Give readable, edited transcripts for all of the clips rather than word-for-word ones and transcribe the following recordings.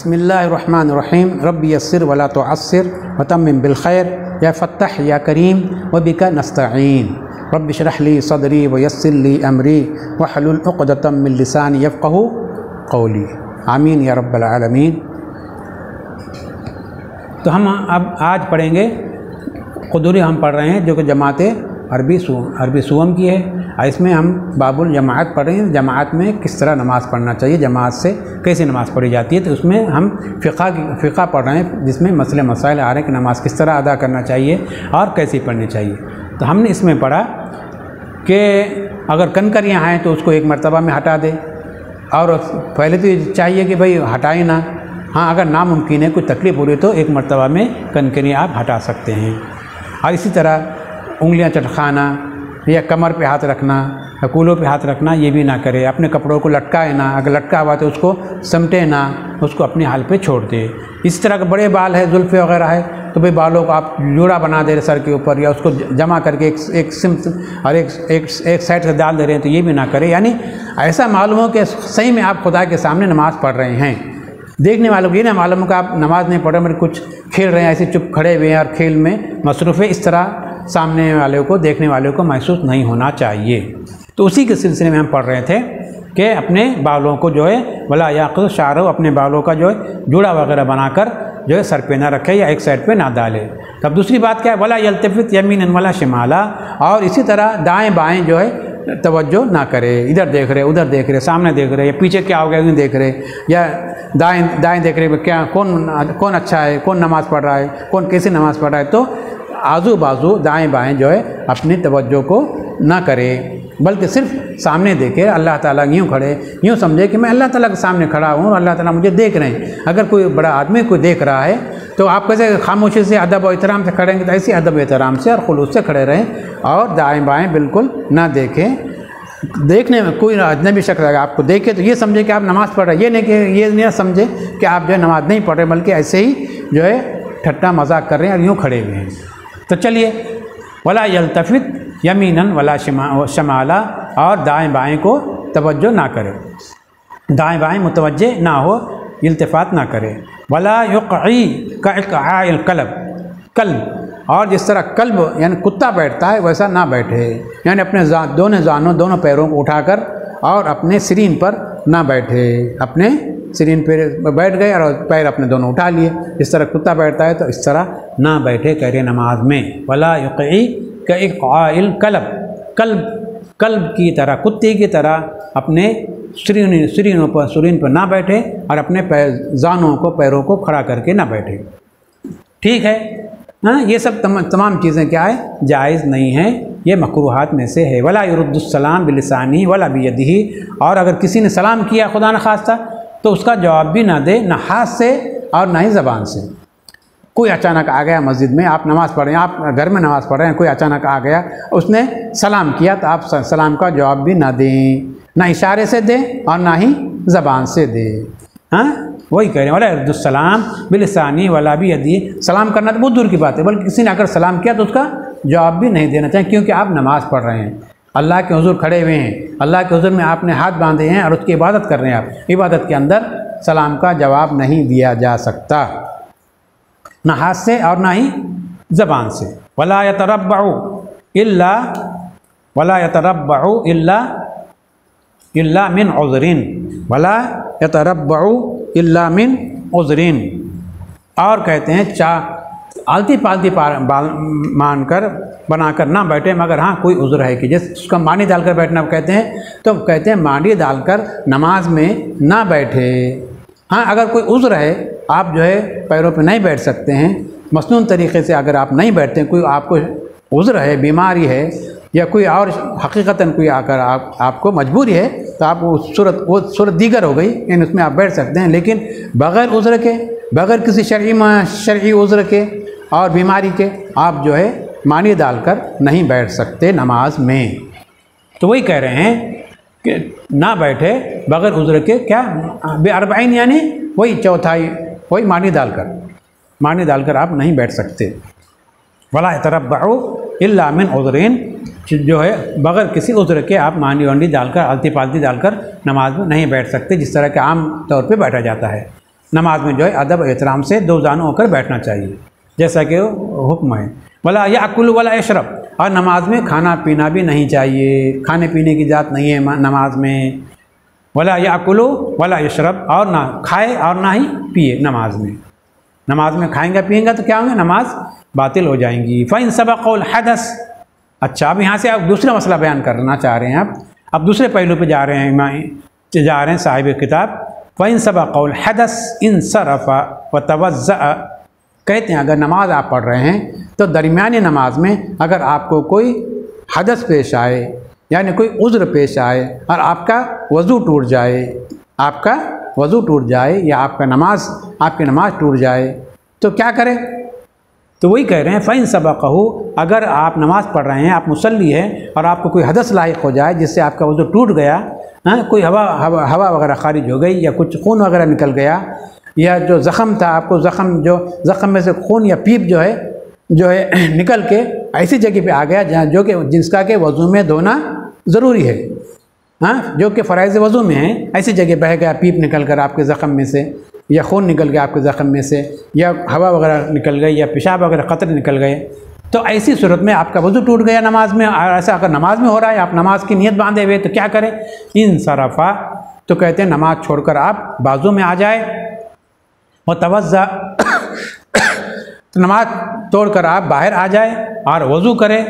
बिस्मिल्लाहिर्रहमानिर्रहीम रब्बि यस्सिर वला तुअस्सिर वतम्मिम बिल खैर या फत्तह या करीम व बिका नस्तईन रब्बि इश्रह ली सदरी व यस्सिर ली अमरी वहलुल उक़दतम मिन लिसानी यफ़क़हू क़ौली आमीन या रब्बल आलमीन। तो हम अब आज पढ़ेंगे क़ुदूरी हम पढ़ रहे हैं जो कि जमाते अरबी सुवम की है। इसमें हम बाबुल जमात पढ़ रहे हैं, जमात में किस तरह नमाज़ पढ़ना चाहिए, जमात से कैसे नमाज़ पढ़ी जाती है। तो उसमें हम फ़िक़ा पढ़ रहे हैं जिसमें मसले मसाइल आ रहे हैं कि नमाज़ किस तरह अदा करना चाहिए और कैसे पढ़नी चाहिए। तो हमने इसमें पढ़ा कि अगर कंकरियाँ आएँ तो उसको एक मरतबा में हटा दे, और पहले तो ये चाहिए कि भाई हटाए ना, हाँ अगर नामुमकिन है कोई तकलीफ़ हो रही है तो एक मरतबा में कंकरियाँ आप हटा सकते हैं। और इसी तरह उंगलियां चटखाना या कमर पे हाथ रखना या कूलों पे हाथ रखना ये भी ना करे। अपने कपड़ों को लटकाए ना, अगर लटका हुआ तो उसको समटे ना, उसको अपने हाल पे छोड़ दे। इस तरह के बड़े बाल है, जुल्फ़े वगैरह है, तो भाई बालों को आप जोड़ा बना दे रहे सर के ऊपर, या उसको जमा करके एक सिम और एक साइड से डाल दे रहे हैं, तो ये भी ना करे। यानी ऐसा मालूम हो कि सही में आप खुदा के सामने नमाज़ पढ़ रहे हैं। देखने वालों को ये ना मालूम हो कि आप नमाज़ नहीं पढ़ रहे, मेरे कुछ खेल रहे हैं, ऐसे चुप खड़े हुए हैं और खेल में मसरूफ़ है। इस तरह सामने वाले को, देखने वाले को महसूस नहीं होना चाहिए। तो उसी के सिलसिले में हम पढ़ रहे थे कि अपने बालों को जो है वला याक़ज़ शारो, अपने बालों का जो है जूड़ा वगैरह बनाकर जो है सर पे ना रखे या एक साइड पे ना डाले। तब दूसरी बात क्या है, वला यल्तफ़ित यमीनन वला शिमाला, और इसी तरह दाएँ बाएँ जो है तवज्जो ना करे, इधर देख रहे उधर देख रहे, सामने देख रहे, या पीछे क्या हो गया यूँ देख रहे, या दाएँ देख रहे, क्या कौन अच्छा है, कौन नमाज़ पढ़ रहा है, कौन कैसे नमाज़ पढ़ रहा है। तो आजू बाजू दाएं बाएं जो है अपनी तवज्जो को ना करे, बल्कि सिर्फ सामने देखे। अल्लाह ताला यूँ खड़े, यूँ समझे कि मैं अल्लाह ताला के सामने खड़ा हूँ और अल्लाह ताला मुझे देख रहे हैं। अगर कोई बड़ा आदमी को देख रहा है तो आप कैसे खामोशी से अदब और एहतराम से खड़ेंगे, तो ऐसे अदब एहतराम से और खुलूस से खड़े रहें और दाएँ बाएँ बिल्कुल ना देखें। देखने में कोई अजनबी शख्स अगर आपको देखे तो ये समझे कि आप नमाज़ पढ़ रहे हैं, ये नहीं कि ये नहीं समझे कि आप जो है नमाज़ नहीं पढ़ रहे, बल्कि ऐसे ही जो है ठट्टा मजाक कर रहे हैं और यूँ खड़े हुए हैं। तो चलिए, वला यल्तफ़ित यमीनन वला शमाला, और दाएं बाएं को तवज्जो ना करे, दाएं बाएं मुतवज्जे ना हो, इल्तिफ़ात ना करे। वला युक़ई कइक़आइल कल्ब, और जिस तरह कल्ब यानी कुत्ता बैठता है वैसा ना बैठे, यानी अपने दोनों पैरों को उठाकर और अपने सिरीन पर ना बैठे, अपने सिरीन पर बैठ गए और पैर अपने दोनों उठा लिए। इस तरह कुत्ता बैठता है तो इस तरह ना बैठे कह रहे नमाज में। वला युक़ई कइक़आइल कल्ब की तरह, कुत्ते की तरह अपने सिरीन पर ना बैठे और अपने जानों को, पैरों को खड़ा करके ना बैठे। ठीक है, हाँ ये सब तमाम चीज़ें क्या है, जायज़ नहीं है, ये मकरूहात में से है। वला युरुद्दुस्सलाम बिलिसानी वला बियदिही, और अगर किसी ने सलाम किया खुदा न खास्ता तो उसका जवाब भी ना दे, ना हाथ से और ना ही ज़बान से। कोई अचानक आ गया मस्जिद में, आप नमाज़ पढ़ रहे हैं, आप घर में नमाज़ पढ़ रहे हैं, कोई अचानक आ गया उसने सलाम किया तो आप सलाम का जवाब भी ना दें, ना इशारे से दें और ना ही ज़बान से दें। हाँ वही कह रहे हैं, वला युरुद्दुस्सलाम बिलिसानी वला बियदिही। सलाम करना तो बहुत दूर की बात है, बल्कि किसी ने अगर सलाम किया तो उसका जवाब भी नहीं देना चाहिए, क्योंकि आप नमाज़ पढ़ रहे हैं, अल्लाह के हुज़ूर खड़े हुए हैं, अल्लाह के हुज़ूर में आपने हाथ बांधे हैं और उसकी इबादत कर रहे हैं। आप इबादत के अंदर सलाम का जवाब नहीं दिया जा सकता, ना हाथ से और ना ही ज़बान से। वला यतरब्बउ इल्ला मिन उज़्रिन, वला यतरब्बउ इल्ला मिन उज़्रिन, और कहते हैं आलती पालती बनाकर ना बैठे, मगर हाँ कोई उज़्र है कि जैसे उसका मानी डालकर बैठना कहते हैं, तो कहते हैं मानी डालकर नमाज में ना बैठे। हाँ अगर कोई उज़्र है, आप जो है पैरों पे नहीं बैठ सकते हैं, मसनून तरीक़े से अगर आप नहीं बैठते हैं, कोई आपको उज़्र है, बीमारी है, या कोई और हकीकतन कोई आकर आपको मजबूरी है, तो आप वो सूरत दीगर हो गई, यानी उसमें आप बैठ सकते हैं। लेकिन बग़ैर उज़्र के, बग़ैर किसी शरई उज़्र के और बीमारी के आप जो है मानी डालकर नहीं बैठ सकते नमाज में। तो वही कह रहे हैं कि ना बैठे बग़ैर उज़्र के, क्या बेअरबाइन, यानी वही चौथाई, वही मानी डालकर आप नहीं बैठ सकते। वला यतरब्बउ इल्ला मिन उज़्रिन, जो है बग़ैर किसी उज़्र के आप मानी वानी डालकर, आलती पालती डालकर नमाज में नहीं बैठ सकते, जिस तरह के आम तौर पे बैठा जाता है। नमाज में जो है अदब एहतराम से दो जानू होकर बैठना चाहिए, जैसा कि हुक्म है। वला याकुल वला यशरब, और नमाज में खाना पीना भी नहीं चाहिए, खाने पीने की जात नहीं है नमाज में। वला याकुलु वला यशरब, और ना खाए और ना ही पिए नमाज में। नमाज में खाएंगे पिएंगे तो क्या होंगे, नमाज बातिल हो जाएंगी। फ़इन सबक़ुल हदस। अच्छा, अब यहाँ से आप दूसरा मसला बयान करना चाह रहे हैं। अब दूसरे पहलू पे जा रहे हैं साहिब किताब। फ़इन सबक़ुल हदस इंसरफ़ा व तवज़्ज़अ, कहते हैं अगर नमाज आप पढ़ रहे हैं तो दरमियानी नमाज में अगर आपको कोई हदस पेश आए, यानी कोई उज़्र पेश आए और आपका वज़ू टूट जाए, आपका वज़ू टूट जाए या आपकी नमाज टूट जाए तो क्या करें? तो वही कह रहे हैं फ़इन सबक़हु, अगर आप नमाज़ पढ़ रहे हैं, आप मुसल्ली हैं और आपको कोई हदस लाहिक़ हो जाए जिससे आपका वज़ू टूट गया, कोई हवा वगैरह खारिज हो गई या कुछ खून वगैरह निकल गया, या जो ज़ख़म था आपको ज़ख़म में से खून या पीप जो है निकल के ऐसी जगह पे आ गया जहाँ जिसका के वज़ू में धोना ज़रूरी है, जो कि फ़राइज़ वज़ू में है, ऐसी जगह बह गया, पीप निकल कर आपके ज़ख़म में से, या खून निकल गया आपके ज़ख़म में से, या हवा वगैरह निकल गई, या पेशाब वगैरह क़तरे निकल गए, तो ऐसी सूरत में आपका वज़ू टूट गया नमाज में। और ऐसा अगर नमाज में हो रहा है, आप नमाज की नीयत बांधे हुए, तो क्या करें? इन सरफ़ा, तो कहते हैं नमाज छोड़कर आप बाजू में आ जाए। व तवज़्ज़ा, तो नमाज तोड़कर आप बाहर आ जाए और वज़ू करें।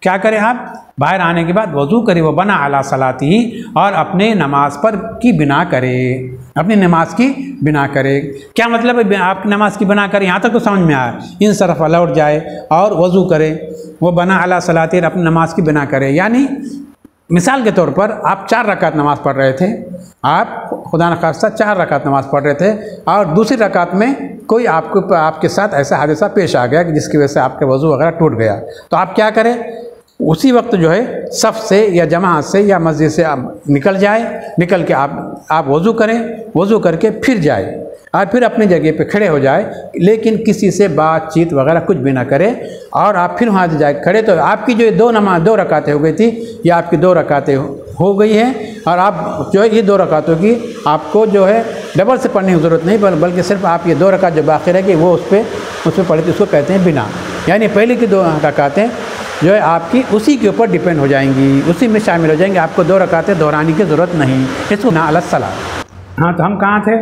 क्या करें? आप बाहर आने के बाद वज़ू करें, वह बना अला सलाती ही, और अपने नमाज पर की बिना करे, अपनी नमाज की बिना करे। क्या मतलब है आपकी नमाज की बिना करे? यहाँ तक तो समझ में आया। इन सरफ लौट जाए और वज़ू करे, वो बना अला सलाती, अपनी नमाज की बिना करे। यानी मिसाल के तौर पर आप 4 रकात नमाज़ पढ़ रहे थे, आप खुदा न खास्ता 4 रकात नमाज़ पढ़ रहे थे, और दूसरी रकात में कोई आपके साथ ऐसा हादसा पेश आ गया कि जिसकी वजह से आपके वज़ू वगैरह टूट गया, तो आप क्या करें? उसी वक्त जो है सफ़ से या जमात से या मस्जिद से आप निकल के आप वज़ू करें, वज़ू करके फिर जाए और फिर अपनी जगह पे खड़े हो जाए, लेकिन किसी से बातचीत वगैरह कुछ भी ना करे, और आप फिर वहाँ से जाए खड़े, तो आपकी जो 2 रकातें हो गई थी, ये आपकी 2 रकातें हो गई हैं, और आप जो है ये 2 रकातों की आपको जो है डबल से पढ़ने की ज़रूरत नहीं, बल्कि सिर्फ आप ये 2 रकात जो बाकी रह गई वो उस पर पढ़े, तो उसको कहते हैं बिना। यानी पहले की 2 रकातें जो है आपकी उसी के ऊपर डिपेंड हो जाएंगी, उसी में शामिल हो जाएंगी, आपको 2 रकातें दोहराने की ज़रूरत नहीं। इसको ना अला सला। हाँ, तो हम कहाँ थे?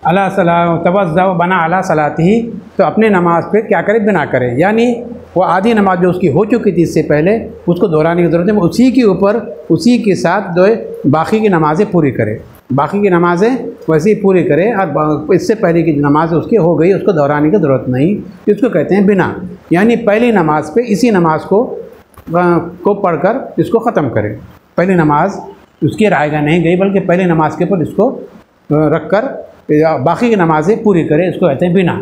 अला सला तवज़्ज़ा बना अला सलाती ही, तो अपने नमाज पे क्या करे? बिना करे। यानी वो आधी नमाज जो उसकी हो चुकी थी इससे पहले, उसको दोहराने की ज़रूरत नहीं, उसी के ऊपर उसी के साथ जो है बाकी की नमाज़ें पूरी करे, बाकी की नमाज़ें वैसे ही पूरी करे, और इससे पहले की नमाज उसकी हो गई, उसको दोहराने की ज़रूरत नहीं, इसको कहते हैं बिना। यानी पहली नमाज पे इसी नमाज को पढ़कर इसको ख़त्म करें। पहली नमाज उसकी रायगा नहीं गई, बल्कि पहली नमाज के ऊपर इसको रख कर बाकी की नमाज़ें पूरी करे, इसको कहते हैं बिना।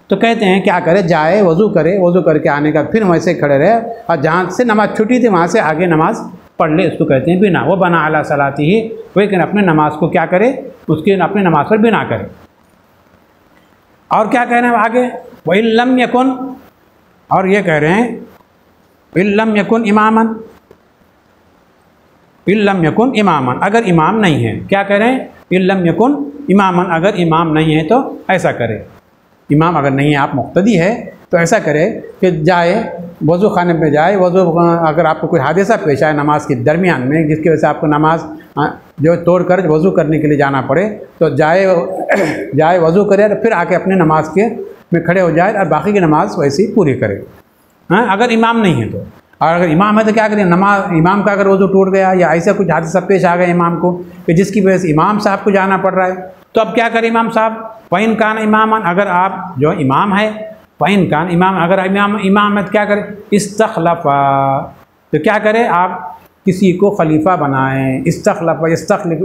तो कहते हैं क्या करे? जाए, वज़ू करे, वज़ू करके आने का फिर वैसे खड़े रहे, और जहाँ से नमाज छुट्टी थी वहाँ से आगे नमाज पढ़ ले, इसको कहते हैं बिना। वो बना अला सलाती ही, लेकिन अपने नमाज को क्या करे? उसकी अपने नमाज पर बिना करे। और क्या कह रहे हैं आगे? वह इल्लम यकुन, और ये कह रहे हैं इल्लम यकुन इमामन, इल्लम यकुन इमामन, अगर इमाम नहीं है। क्या कह रहे हैं? इल्लम यकुन इमामन, अगर इमाम नहीं है तो ऐसा करे। इमाम अगर नहीं है, आप मुक्तदी है, तो ऐसा करे कि जाए वज़ू खाने पे जाए, वज़ू अगर आपको कोई हादसा पेश आए नमाज के दरमियान में जिसकी वजह से आपको नमाज जो तोड़कर वज़ू करने के लिए जाना पड़े, तो जाए वज़ू करे और फिर आके अपने नमाज के में खड़े हो जाए और बाकी की नमाज वैसे ही पूरी करे। हाँ, अगर इमाम नहीं है तो। और अगर इमाम है तो क्या करें? नमाज इमाम का अगर वज़ू टूट गया या ऐसा कुछ हादसा पेश आ गया इमाम को कि जिसकी वजह से इमाम साहब को जाना पड़ रहा है, तो अब क्या करें इमाम साहब? फ़इन कान इमामन, अगर आप जो इमाम है, फ़इन कान इमाम, अगर इमाम है तो क्या करें? इस्तखलफ़ा, तो क्या करें? आप किसी को खलीफा बनाएं। इस्तखलफ़ा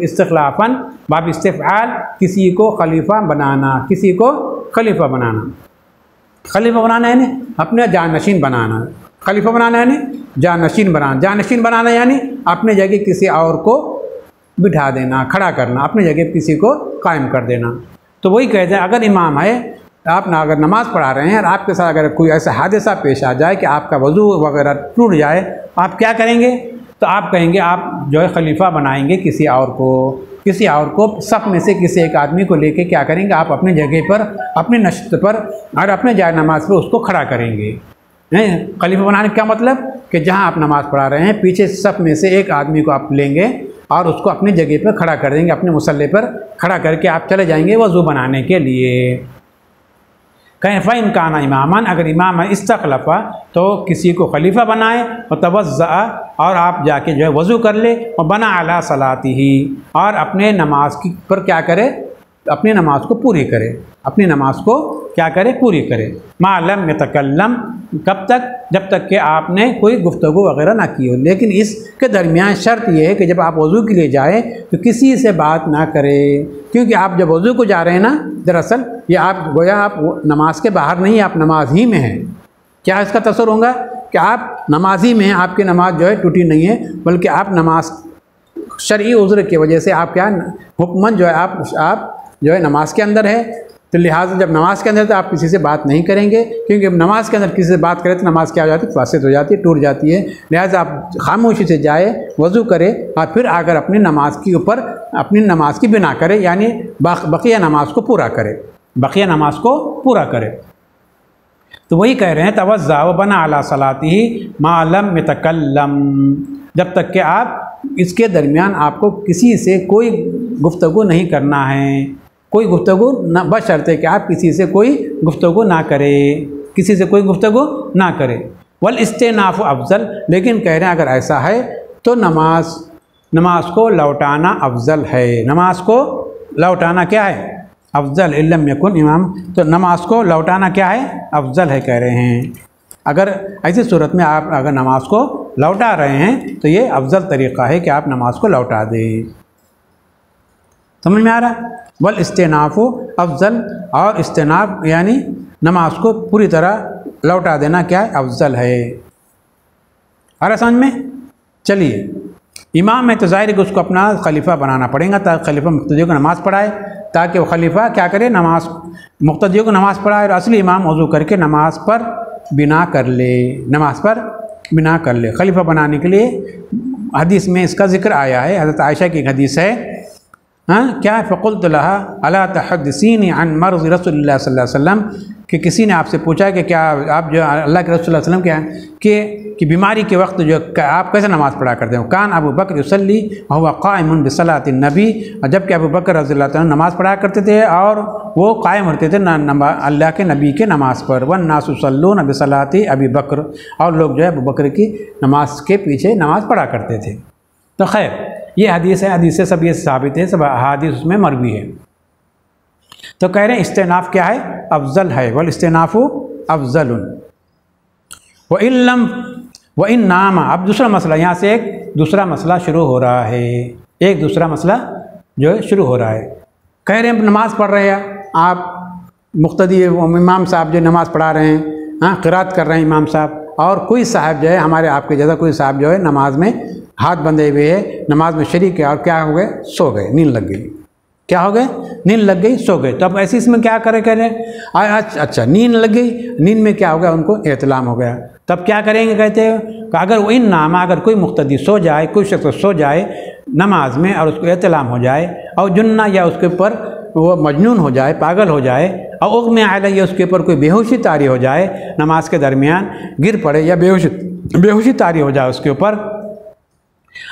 इस्तखलाफ़न बाब इस्तिफ़आल, किसी को खलीफा बनाना, किसी को खलीफा बनाना। खलीफा बनाना यानी अपने जानशीन बनाना, खलीफा बनाना यानी जानशीन बनाना, जानशीन बनाना यानी अपने जगह किसी और को बिठा देना, खड़ा करना, अपनी जगह किसी को कायम कर देना। तो वही कहते हैं अगर इमाम है, आप ना अगर नमाज़ पढ़ा रहे हैं और आपके साथ अगर कोई ऐसा हादसा पेश आ जाए कि आपका वज़ू वगैरह टूट जाए, आप क्या करेंगे? तो आप कहेंगे आप जो है खलीफा बनाएंगे किसी और को, किसी और को सफ़ में से किसी एक आदमी को लेके क्या करेंगे, आप अपनी जगह पर, अपनी नश्त पर और अपने जाए नमाज पर उसको खड़ा करेंगे। खलीफा बनाने का क्या मतलब कि जहाँ आप नमाज़ पढ़ा रहे हैं पीछे सफ़ में से एक आदमी को आप लेंगे और उसको अपनी जगह पर खड़ा कर देंगे, अपने मुसल्ले पर खड़ा करके आप चले जाएंगे वज़ू बनाने के लिए। कहें फ़इन काना इमामन, अगर इमाम है इस्तखलफ़ा तो किसी को खलीफा बनाए, और तवज़्ज़अ और आप जाके जो है वज़ू कर ले, और बना अला सलातिही और अपने नमाज की पर क्या करे, अपनी नमाज को पूरी करे, अपनी नमाज को क्या करे, पूरी करे। मालम यतकल्लम, कब तक, जब तक कि आपने कोई गुफ्तगू वगैरह ना की हो। लेकिन इसके दरमियान शर्त यह है कि जब आप वज़ू के लिए जाएँ तो किसी से बात ना करें, क्योंकि आप जब वज़ू को जा रहे हैं ना, दरअसल ये आप गोया आप नमाज के बाहर नहीं, आप नमाज ही में हैं। क्या इसका तसव्वुर होगा कि आप नमाज ही में हैं, आपकी नमाज जो है टूटी नहीं है, बल्कि आप नमाज शरई उज़्र की वजह से आप क्या हुक्मन जो है आप जो है नमाज के अंदर है, तो लिहाजा जब नमाज के अंदर तो आप किसी से बात नहीं करेंगे, क्योंकि अब नमाज के अंदर किसी से बात करें तो नमाज क्या हो जाती है, फासिद हो जाती है, टूट जाती है। लिहाजा आप खामोशी से जाए, वज़ू करें और फिर आकर अपनी नमाज के ऊपर अपनी नमाज की बिना करें, यानी बकिया नमाज को पूरा करें, बकिया नमाज को पूरा करें। तो वही कह रहे हैं तवज़्ज़अ व बना अला सलातिही मा लम यतकल्लम, जब तक कि आप इसके दरमियान आपको किसी से कोई गुफ्तगू नहीं करना है, कोई गुफ्तगू न, बशर्ते कि आप किसी से कोई गुफ्तगू ना करें, किसी से कोई गुफ्तगू ना करें। वल इस्तिनाफ़ु अफ़ज़ल, लेकिन कह रहे हैं अगर ऐसा है तो नमाज को लौटाना अफ़ज़ल है, नमाज को लौटाना क्या है, अफ़ज़ल इल्लम यकुन इमाम, तो नमाज को लौटाना क्या है, अफ़ज़ल है कह रहे हैं। अगर ऐसी सूरत में आप अगर नमाज को लौटा रहे हैं तो ये अफ़ज़ल तरीक़ा है कि आप नमाज को लौटा दें। समझ में आ रहा? वल इस्तिनाफ़ु अफ़ज़ल, और इस्तिनाफ़ यानी नमाज को पूरी तरह लौटा देना क्या है, अफ़ज़ल है। आ रहा समझ में? चलिए, इमाम है तो ज़ाहिर है कि उसको अपना खलीफा बनाना पड़ेगा ताकि खलीफा मुक़्तदियों को नमाज़ पढ़ाए, ताकि वो खलीफा क्या करे, नमाज मुक़्तदियों को नमाज़ पढ़ाए और असली इमाम वज़ू करके नमाज पर बिना कर ले, नमाज पर बिना कर ले। खलीफा बनाने के लिए हदीस में इसका ज़िक्र आया है, हज़रत आयशा की एक हदीस है, हाँ क्या, फ़क़ुल्तु लहा अला तहद्दिसीनी अन मर्ज़ रसूलुल्लाह सल्लल्लाहु अलैहि वसल्लम, कि किसी ने आपसे पूछा कि क्या आप जो अल्लाह के रसूल सल्लल्लाहु अलैहि वसल्लम क्या है कि बीमारी के वक्त जो आप कैसे नमाज़ पढ़ा करते हो। कान अबू बकर युसल्ली हुवा क़ाइमुन बिसलातिन नबी, और जबकि अबू बकर रज़ियल्लाहु अन्हु नमाज़ पढ़ा करते थे और वो कायम होते थे अल्लाह के नबी के नमाज़ पर। वन्नासु युसल्लूना बिसलाति अबी बकर, और लोग जो है अबू बकर की नमाज के पीछे नमाज़ पढ़ा करते थे। तो खैर ये हदीस है, हदीस से सब ये साबित है, सब हदीस उसमें मरवी है। तो कह रहे हैं इस्तिनाफ़ क्या है, अफ़ज़ल है। वल इस्तिनाफ़ु अफ़ज़लुन व इल्लम व इन नामा। अब दूसरा मसला, यहाँ से एक दूसरा मसला शुरू हो रहा है, एक दूसरा मसला जो है शुरू हो रहा है। कह रहे हैं नमाज़ पढ़ रहे हैं आप, मुक़्तदी इमाम साहब जो नमाज़ पढ़ा रहे हैं, हाँ क़िरात कर रहे हैं इमाम साहब, और कोई साहब जो है हमारे आपके जैसा कोई साहब जो है नमाज में हाथ बंधे हुए है, नमाज में शरीक है, और क्या हो गए, सो गए, नींद लग गई। क्या हो गए, नींद लग गई, सो गए। तो अब ऐसे इसमें क्या करें, कह रहे हैं अच्छा नींद लग गई, नींद में क्या हो गया, उनको एहतलाम हो गया। तब क्या करेंगे, कहते हैं अगर वो इन नामा, अगर कोई मुक़्तदी सो जाए, कोई शख्स सो जाए नमाज में और उसको एहतलाम हो जाए, और जुन्ना या उसके ऊपर वो मजनून हो जाए, पागल हो जाए, और उग़्मे अलैहि उसके ऊपर कोई बेहोशी तारी हो जाए, नमाज के दरमियान गिर पड़े या बेहोशी तारी हो जाए उसके ऊपर,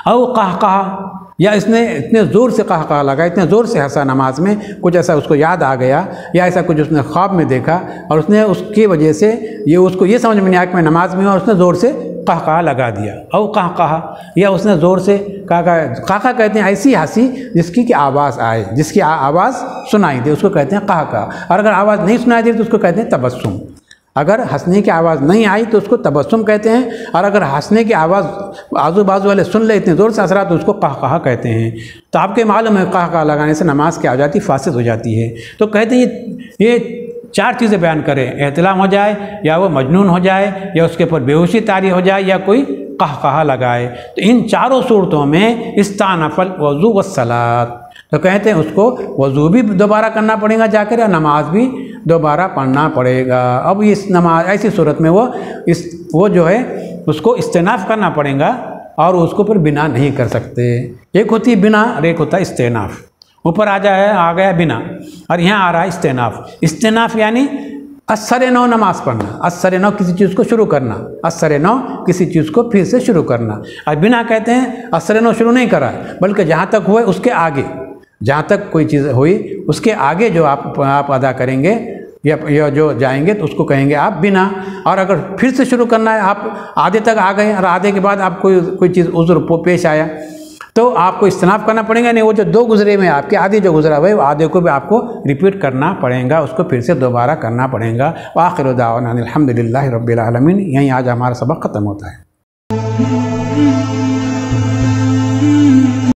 और कहा या इसने इतने ज़ोर से कहा लगा, इतने ज़ोर से हंसा नमाज में, कुछ ऐसा उसको याद आ गया, या ऐसा कुछ उसने ख्वाब में देखा और उसने उसकी वजह से ये उसको ये समझ में नहीं आया कि मैं नमाज में हूँ, और उसने ज़ोर से कहा लगा दिया। और कहा या उसने ज़ोर से कहा कहते हैं ऐसी हंसी जिसकी कि आवाज़ आए, जिसकी आवाज़ सुनाई दे, उसको कहते हैं कहा। और अगर आवाज़ नहीं सुनाई दे तो उसको कहते हैं तबस्सुम। अगर हंसने की आवाज़ नहीं आई तो उसको तबस्सुम कहते हैं, और अगर हंसने की आवाज़ आजू बाजू वाले सुन ले, इतने ज़ोर से हंस रहा, तो उसको कहा कहते हैं। तो आपके मालूम है कहा लगाने से नमाज क्या हो जाती है, फासिद हो जाती है। तो कहते हैं ये चार चीज़ें बयान करें, एहतलाम हो जाए, या वो मजनून हो जाए, या उसके ऊपर बेहोशी तारी हो जाए, या कोई कहा लगाए। तो इन चारों सूरतों में इस्तानफल वज़ू व सलात, तो कहते हैं उसको वज़ू भी दोबारा करना पड़ेगा जाकर, या नमाज भी दोबारा पढ़ना पड़ेगा। अब इस नमाज ऐसी सूरत में वो जो है उसको इस्तिनाफ़ करना पड़ेगा, और उसको फिर बिना नहीं कर सकते। एक होती है बिना और एक होता है इस्तेनाफ। ऊपर आ गया बिना और यहाँ आ रहा है इस्तेनाफ। इस्तेनाफ यानी असर नौ नमाज पढ़ना, असर नौ किसी चीज़ को शुरू करना, असर नौ किसी चीज़ को फिर से शुरू करना। और बिना कहते हैं असर नौ शुरू नहीं करा, बल्कि जहाँ तक हुए उसके आगे, जहाँ तक कोई चीज़ हुई उसके आगे जो आप अदा करेंगे या जो जाएंगे तो उसको कहेंगे आप बिना। और अगर फिर से शुरू करना है, आप आधे तक आ गए और आधे के बाद आप कोई चीज़ उज़्र पेश आया तो आपको इस्तेनाफ करना पड़ेगा। नहीं, वो जो दो गुजरे में आपके आधे जो गुजरा हुआ है आधे को भी आपको रिपीट करना पड़ेगा, उसको फिर से दोबारा करना पड़ेगा। व आखिर दावाना अनिल हम्दुलिल्लाहि रब्बिल आलमीन। यहीं आज हमारा सबक ख़त्म होता है।